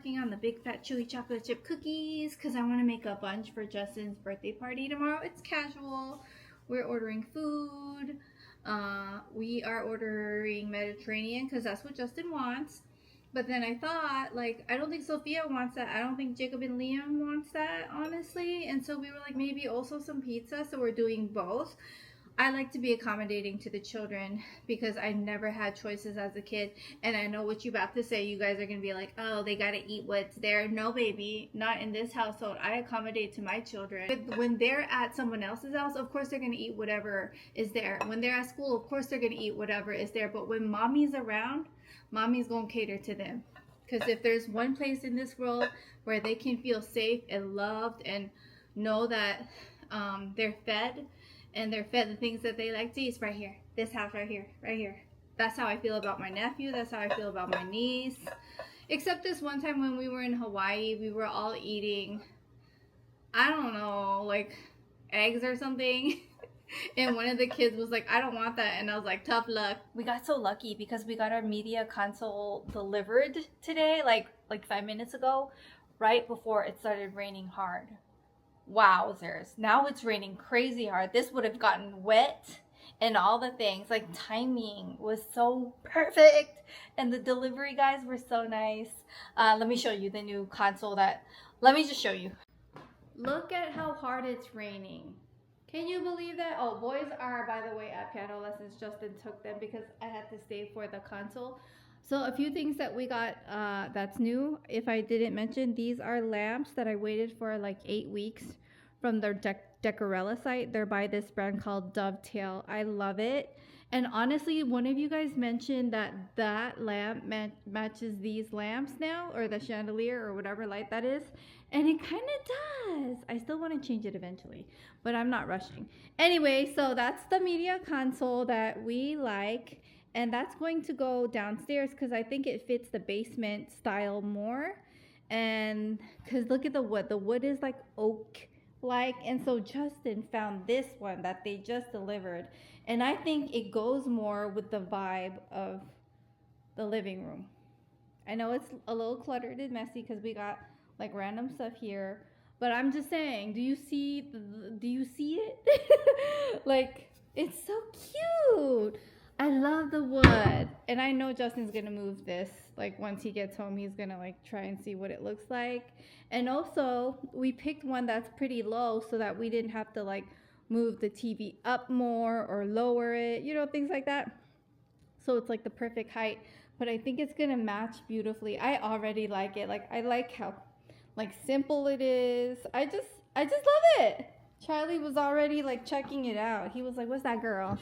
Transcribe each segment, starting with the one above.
working on the big fat chewy chocolate chip cookies because I want to make a bunch for Justin's birthday party tomorrow. It's casual. We're ordering food. We are ordering Mediterranean because that's what Justin wants. But then I thought, like, I don't think Sophia wants that. I don't think Jacob and Liam wants that, honestly. And so we were like, maybe also some pizza. So we're doing both. I like to be accommodating to the children because I never had choices as a kid. And I know what you're about to say. You guys are going to be like, oh, they got to eat what's there. No, baby, not in this household. I accommodate to my children. When they're at someone else's house, of course they're going to eat whatever is there. When they're at school, of course they're going to eat whatever is there. But when mommy's around, mommy's going to cater to them. Because if there's one place in this world where they can feel safe and loved and know that they're fed, and they're fed the things that they like to eat, it's right here. This house right here, right here. That's how I feel about my nephew. That's how I feel about my niece. Except this one time when we were in Hawaii, we were all eating, I don't know, like eggs or something. And one of the kids was like, I don't want that. And I was like, tough luck. We got so lucky because we got our media console delivered today, like 5 minutes ago, right before it started raining hard. Wowzers. Now it's raining crazy hard. This would have gotten wet and all the things. Like, timing was so perfect. And the delivery guys were so nice. Let me show you the new console let me just show you. Look at how hard it's raining. Can you believe that? Oh, boys are, by the way, at piano lessons. Justin took them because I had to stay for the console. So a few things that we got that's new. If I didn't mention, these are lamps that I waited for like 8 weeks from their Decorella site. They're by this brand called Dovetail. I love it. And honestly, one of you guys mentioned that lamp matches these lamps now, or the chandelier or whatever light that is. And it kind of does. I still want to change it eventually, but I'm not rushing. Anyway, so that's the media console that we like. And that's going to go downstairs because I think it fits the basement style more. And because look at the wood. The wood is like oak-like. And so Justin found this one that they just delivered. And I think it goes more with the vibe of the living room. I know it's a little cluttered and messy because we got like random stuff here. But I'm just saying, do you see it? Like, it's so cute. I love the wood. And I know Justin's going to move this. Like, once he gets home, he's going to, like, try and see what it looks like. And also, we picked one that's pretty low so that we didn't have to, like, move the TV up more or lower it. You know, things like that. So it's, like, the perfect height. But I think it's going to match beautifully. I already like it. Like, I like how, like, simple it is. I just love it. Charlie was already, like, checking it out. He was like, what's that, girl?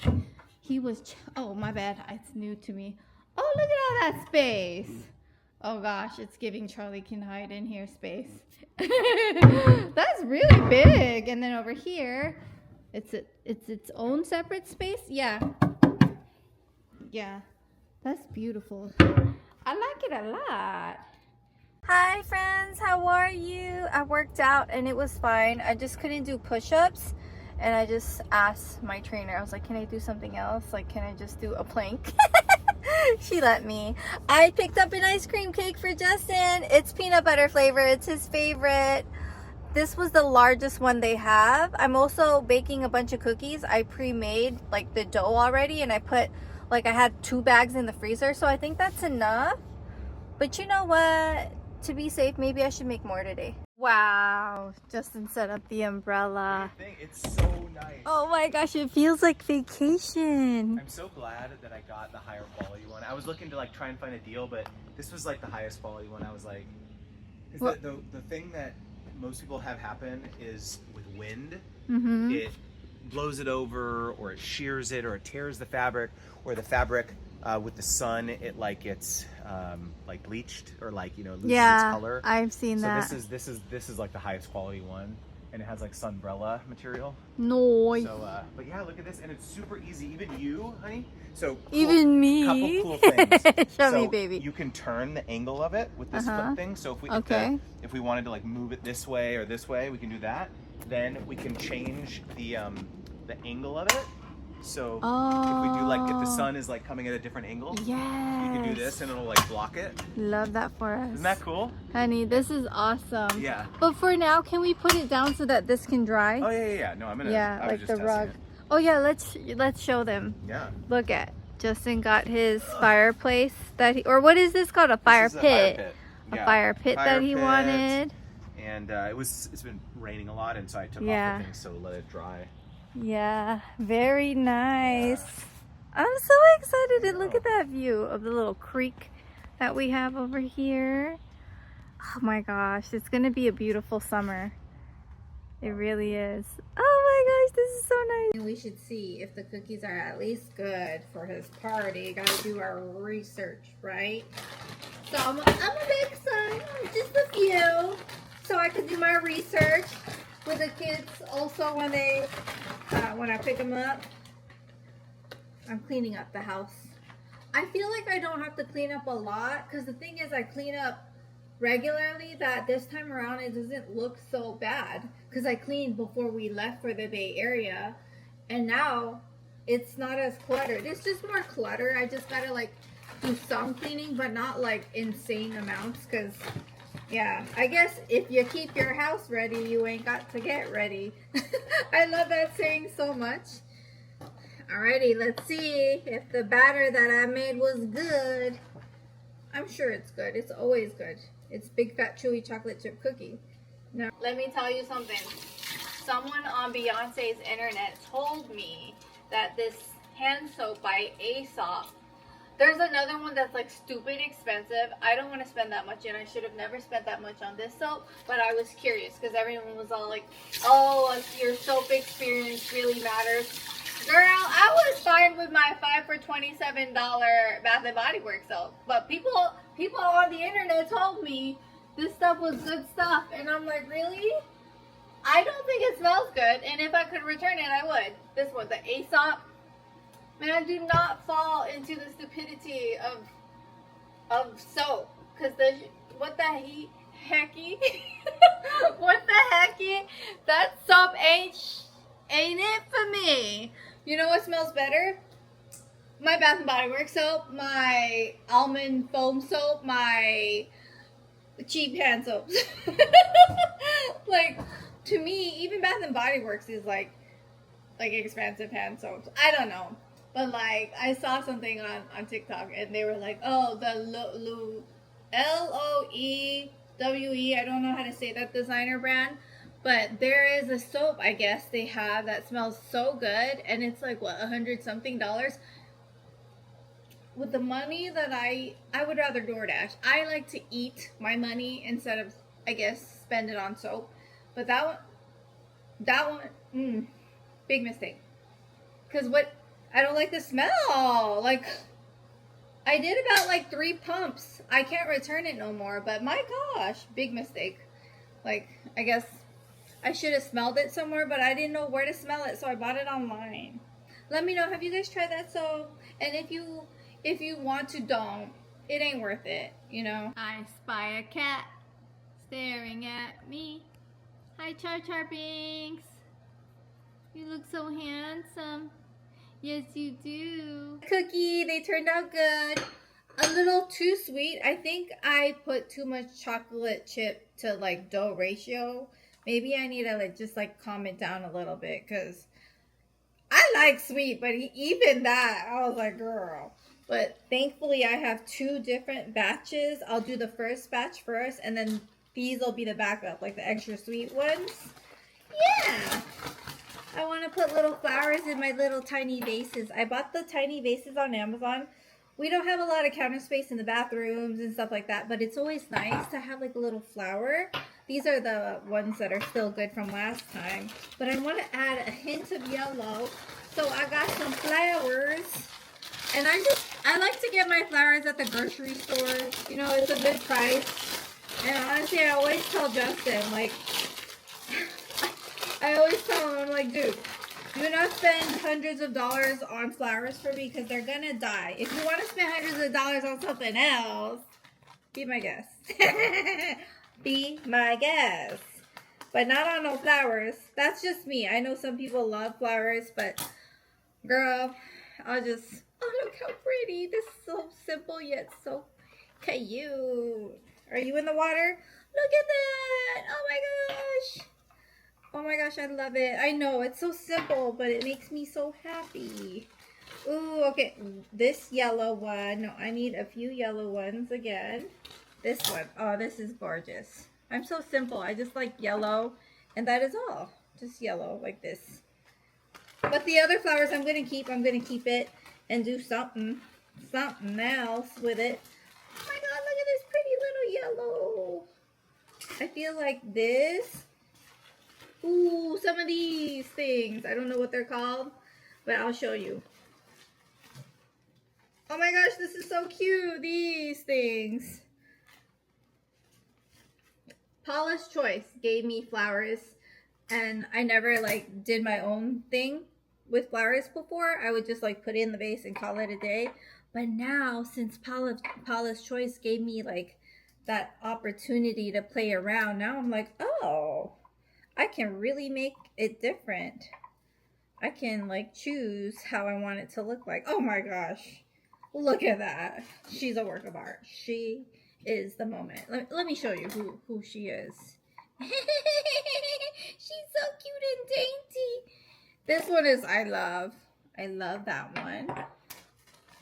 He was, oh, my bad. It's new to me. Oh, look at all that space. Oh, gosh. It's giving Charlie can hide in here space. That's really big. And then over here, it's its own separate space. Yeah. Yeah. That's beautiful. I like it a lot. Hi, friends. How are you? I worked out and it was fine. I just couldn't do push-ups. And I just asked my trainer, I was like, can I do something else? Like, can I just do a plank? She let me. I picked up an ice cream cake for Justin. It's peanut butter flavor. It's his favorite. This was the largest one they have. I'm also baking a bunch of cookies. I pre-made like the dough already, and I put, like, I had 2 bags in the freezer. So I think that's enough. But you know what? To be safe, maybe I should make more today. Wow, Justin set up the umbrella. It's so nice. Oh my gosh, it feels like vacation. I'm so glad that I got the higher quality one. I was looking to like try and find a deal, but this was like the highest quality one. I was like, the thing that most people have happen is with wind, it blows it over, or it shears it, or it tears the fabric, or the fabric with the sun, it like gets like bleached, or like, you know, loses its color. I've seen that. So this is like the highest quality one, and it has like sunbrella material. Nice. So, but yeah, look at this, and it's super easy. Even you, honey. So even me. Couple cool things. Show me, baby. You can turn the angle of it with this flip thing. So if we wanted to like move it this way or this way, we can do that. Then we can change the angle of it. So Oh. if we do like, if the sun is like coming at a different angle, yes, you can do this and it'll like block it. Love that for us. Isn't that cool? Honey, this is awesome. Yeah. But for now, can we put it down so that this can dry? Oh yeah. No, I'm gonna. Yeah, I was like just the testing rug. it. Oh yeah, let's show them. Yeah. Look at Justin got his fireplace that he, or what is this called? A fire This is pit. A fire pit. A Yeah. fire pit Fire that he pit. wanted. And it's been raining a lot, and so I took off the things to let it dry. Yeah, very nice. Yeah. I'm so excited to look at that view of the little creek that we have over here. Oh my gosh, it's gonna be a beautiful summer. It really is. Oh my gosh, this is so nice. We should see if the cookies are at least good for his party. Gotta do our research, right? So I'm a big son, just a few, so I could do my research with the kids also when they, when I pick them up. I'm cleaning up the house. I feel like I don't have to clean up a lot because the thing is I clean up regularly, that this time around it doesn't look so bad because I cleaned before we left for the Bay Area, and now it's not as cluttered. It's just more clutter. I just gotta like do some cleaning, but not like insane amounts because yeah, I guess if you keep your house ready, you ain't got to get ready. I love that saying so much. Alrighty, let's see if the batter that I made was good. I'm sure it's good. It's always good. It's big fat chewy chocolate chip cookie. Now, let me tell you something. Someone on Beyonce's internet told me that this hand soap by Aesop, there's another one that's like stupid expensive. I don't want to spend that much, and I should have never spent that much on this soap, but I was curious because everyone was all like, oh, your soap experience really matters. Girl, I was fine with my 5 for $27 Bath and Body Works soap, but people on the internet told me this stuff was good stuff, and I'm like, really? I don't think it smells good, and if I could return it, I would. This one, the Aesop. Man, do not fall into the stupidity of soap, because what the hecky? What the hecky? That soap ain't it for me. You know what smells better? My Bath and Body Works soap, my almond foam soap, my cheap hand soaps. Like, to me, even Bath and Body Works is like expensive hand soaps. I don't know. But like, I saw something on TikTok and they were like, oh, the Loewe, I don't know how to say that designer brand. But there is a soap, I guess, they have that smells so good. And it's like, what, $100-something? With the money that I would rather DoorDash. I like to eat my money instead of, I guess, spend it on soap. But that one, big mistake. Because I don't like the smell. Like, I did about like 3 pumps. I can't return it no more. But my gosh, big mistake. Like, I guess I should have smelled it somewhere, but I didn't know where to smell it, so I bought it online. Let me know, have you guys tried that soap? And if you want to, don't. It ain't worth it, you know. I spy a cat staring at me. Hi, Char Char Binks. You look so handsome. Yes, you do. Cookie, they turned out good. A little too sweet. I think I put too much chocolate chip to like dough ratio. Maybe I need to like just like calm it down a little bit because I like sweet, but even that, I was like, girl. But thankfully I have 2 different batches. I'll do the first batch first, and then these will be the backup, like the extra sweet ones. Yeah. I want to put little flowers in my little tiny vases. I bought the tiny vases on Amazon. We don't have a lot of counter space in the bathrooms and stuff like that, but it's always nice to have like a little flower. These are the ones that are still good from last time. But I want to add a hint of yellow. So I got some flowers. And I like to get my flowers at the grocery store. You know, it's a good price. And honestly, I always tell Justin, like, I always tell him, I'm like, dude, do not spend hundreds of dollars on flowers for me because they're gonna die. If you want to spend hundreds of dollars on something else, be my guest. Be my guest. But not on no flowers. That's just me. I know some people love flowers, but Girl, I'll just, oh, look how pretty. This is so simple yet so cute. Are you in the water? Look at that. Oh my gosh. Oh my gosh, I love it. I know, it's so simple, but it makes me so happy. Ooh, okay. This yellow one. No, I need a few yellow ones again. This one. Oh, this is gorgeous. I'm so simple. I just like yellow, and that is all. Just yellow like this. But the other flowers I'm going to keep. I'm going to keep it and do something else with it. Oh my god, look at this pretty little yellow. I feel like this. Ooh, some of these things. I don't know what they're called, but I'll show you. Oh my gosh, this is so cute. These things. Paula's Choice gave me flowers, and I never like did my own thing with flowers before. I would just like put it in the vase and call it a day. But now, since Paula's Choice gave me like that opportunity to play around, now I'm like, oh, I can really make it different. I can like choose how I want it to look like. Oh my gosh. Look at that. She's a work of art. She is the moment. Let me show you who she is. She's so cute and dainty. This one is I love that one.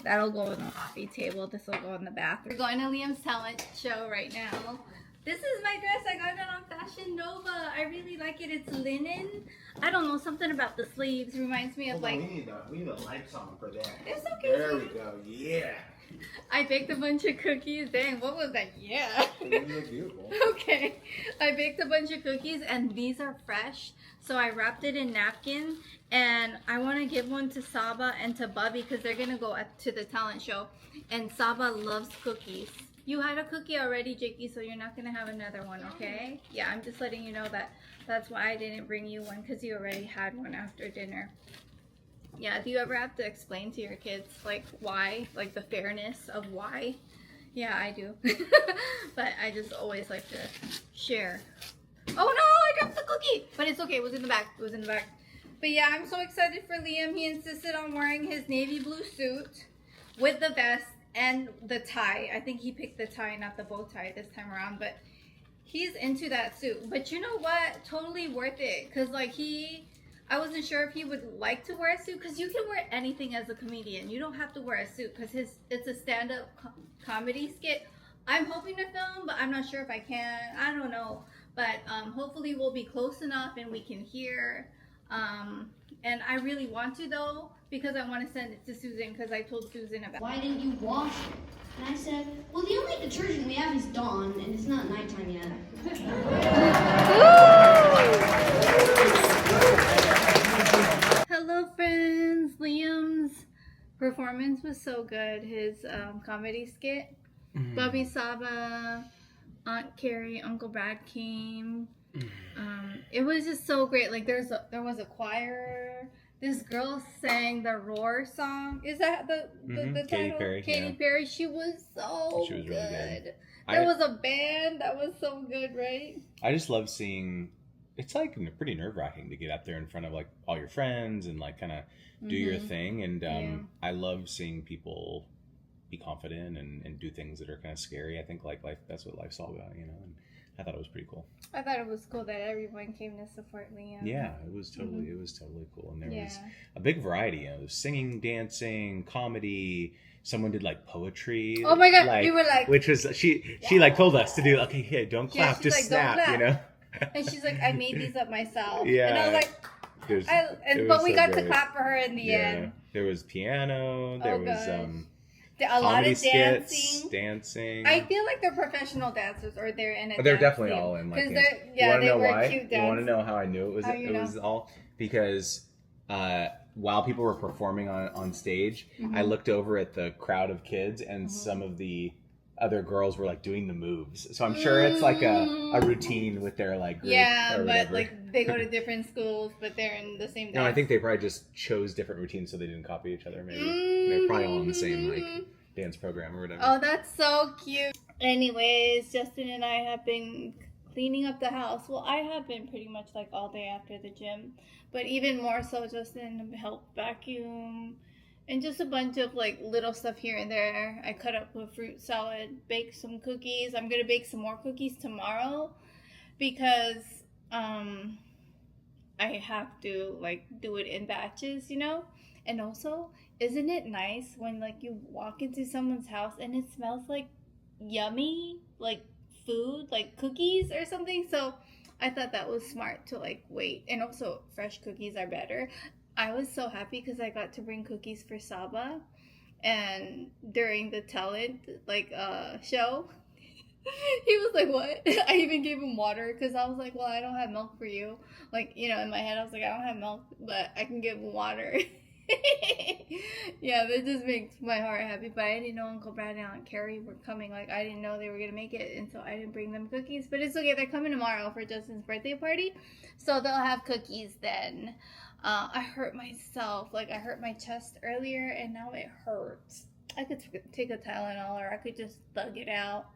That'll go on the coffee table. This will go in the bathroom. We're going to Liam's talent show right now. This is my dress. I got it on Fashion Nova. I really like it. It's linen. I don't know. Something about the sleeves reminds me of like... We need a light song for that. It's okay. There we go. Yeah. I baked a bunch of cookies. Dang, what was that? Yeah. You look beautiful. Okay. I baked a bunch of cookies, and these are fresh. So I wrapped it in napkin, and I want to give one to Saba and to Bubby because they're going to go to the talent show. And Saba loves cookies. You had a cookie already, Jakey, so you're not going to have another one, okay? Yeah, I'm just letting you know that that's why I didn't bring you one, because you already had one after dinner. Yeah, do you ever have to explain to your kids, like, why? Like, the fairness of why? Yeah, I do. But I just always like to share. Oh, no, I dropped the cookie! But it's okay, it was in the back. It was in the back. But yeah, I'm so excited for Liam. He insisted on wearing his navy blue suit with the vest and the tie. I think he picked the tie, not the bow tie this time around, but he's into that suit. But you know what? Totally worth it. Because like I wasn't sure if he would like to wear a suit, because you can wear anything as a comedian. You don't have to wear a suit because it's a stand-up comedy skit. I'm hoping to film, but I'm not sure if I can. I don't know. But hopefully we'll be close enough and we can hear. And I really want to, though, because I want to send it to Susan, because I told Susan about it. Why didn't you wash it? And I said, well, the only detergent we have is Dawn, and it's not nighttime yet. Hello, friends. Liam's performance was so good. His comedy skit. Bubby Saba, Aunt Carrie, Uncle Brad came. It was just so great. Like there was a choir. This girl sang the Roar song. Is that the title? Katy Perry. Katy Perry. She was so She was really good. There was a band that was so good, right? I just love seeing. It's like pretty nerve-wracking to get up there in front of like all your friends and like kind of do your thing. And I love seeing people be confident and do things that are kind of scary. I think like life, that's what life's all about, you know. And I thought it was pretty cool. I thought it was cool that everyone came to support Liam. Yeah, it was totally cool. And there was a big variety. You know, there was singing, dancing, comedy. Someone did like poetry. Oh my god, you were like, which was she like told us to do. Okay, hey, don't clap, just like, snap. Clap. You know. And she's like, I made these up myself. Yeah. And I was like, but we got to clap for her in the end. There was piano. There was a lot of dancing. I feel like they're professional dancers, or they're in a. They're definitely all in like. Because they were why? Cute dance. You want to know how I knew it was? Was all because while people were performing on stage, I looked over at the crowd of kids, and some of the other girls were like doing the moves. So I'm sure it's like a routine with their like group. Yeah, but like they go to different schools, but they're in the same dance. No, I think they probably just chose different routines so they didn't copy each other. Maybe they're probably all in the same like dance program or whatever. Oh, that's so cute. Anyways, Justin and I have been cleaning up the house. Well, I have been pretty much like all day after the gym, but even more so, Justin helped vacuum and just a bunch of like little stuff here and there. I cut up a fruit salad, baked some cookies. I'm gonna bake some more cookies tomorrow because I have to like do it in batches, you know? And also, isn't it nice when like you walk into someone's house and it smells like yummy, like food, like cookies or something? So I thought that was smart to like wait. And also, fresh cookies are better. I was so happy because I got to bring cookies for Saba, and during the talent like show, he was like, "What?" I even gave him water because I was like, "Well, I don't have milk for you." Like, you know, in my head, I was like, "I don't have milk, but I can give him water." Yeah, that just makes my heart happy. But I didn't know Uncle Brad and Aunt Carrie were coming. Like, I didn't know they were gonna make it, and so I didn't bring them cookies. But it's okay. They're coming tomorrow for Justin's birthday party, so they'll have cookies then. I hurt myself. Like, I hurt my chest earlier, and now it hurts. I could take a Tylenol, or I could just thug it out.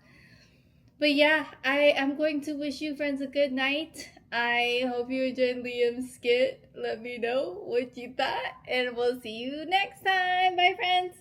But yeah, I am going to wish you friends a good night. I hope you enjoyed Liam's skit. Let me know what you thought, and we'll see you next time. Bye, friends.